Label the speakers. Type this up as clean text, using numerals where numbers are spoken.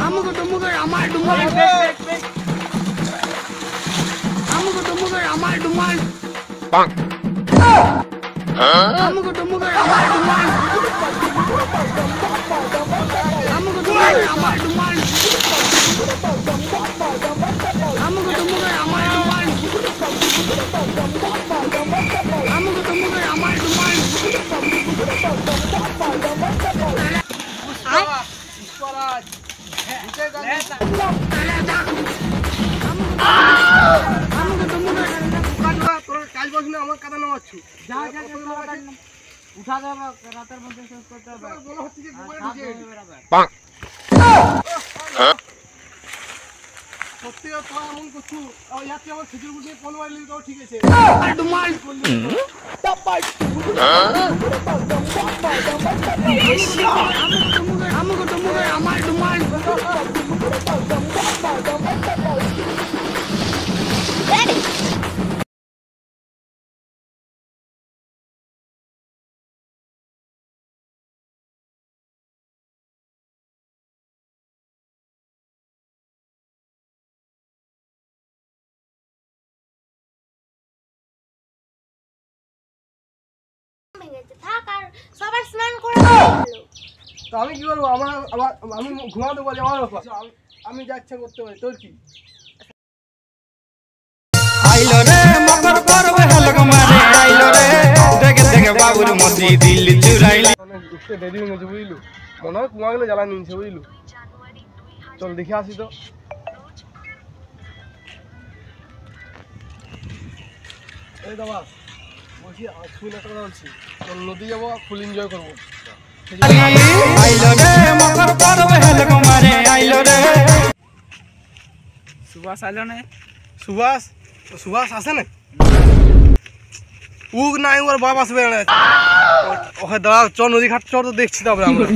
Speaker 1: Amuko tumuko amal dumal. Amuko tumuko amal dumal. Bang. Amuko tumuko amal dumal. Amuko tumuko amal dumal. Amuko tumuko amal dumal. Amuko tumuko amal dumal.
Speaker 2: Swaraj.
Speaker 1: Amuko tumuko
Speaker 2: তোর কাজ বাজ না আমার কথা নামাচ্ছ
Speaker 1: যা উঠা যাবে রাতের মধ্যে শেষ করতে হবে
Speaker 2: বলা হচ্ছে যে গোবরে ঢুকে সত্যি তো এমন করছু আর ইয়াতে আমার খিচুড়ি গুড়ি কোন মাইল লিয়ে ঠিক আছে
Speaker 1: দুমাল Amuko tumuko amal dumal.
Speaker 3: থাকার সবার স্নান করে দিলো
Speaker 2: তো আমি কি করব আমি ঘুমাতে বলি আমার ব্যাপার আমি যা ইচ্ছা করতে পারি তোর কি
Speaker 4: আইলো রে মকর পর্ব হলক মারে আইলো রে দেখে দেখে বাবুর মতি দিল চুরাইলি
Speaker 2: উঠতে দেরি হয়ে গেছে বুঝলু মনে হয় কুয়া গেলে জ্বালা নিয়েছে বুঝলু চল দেখে আসি তো এই দাদা বলছি ফুল একটা বলছি চল নদী যাবো ফুল এনজয় করবো
Speaker 4: আইলো রে মকর পর্ব হলক মারে আইলো রে
Speaker 1: সুভাষ আইলো না
Speaker 2: সুভাষ আসে না উ নাই ওর বাপ আসবে না ওকে দাঁড়া চ নদী ঘাট চ তো দেখছি তারপরে আমরা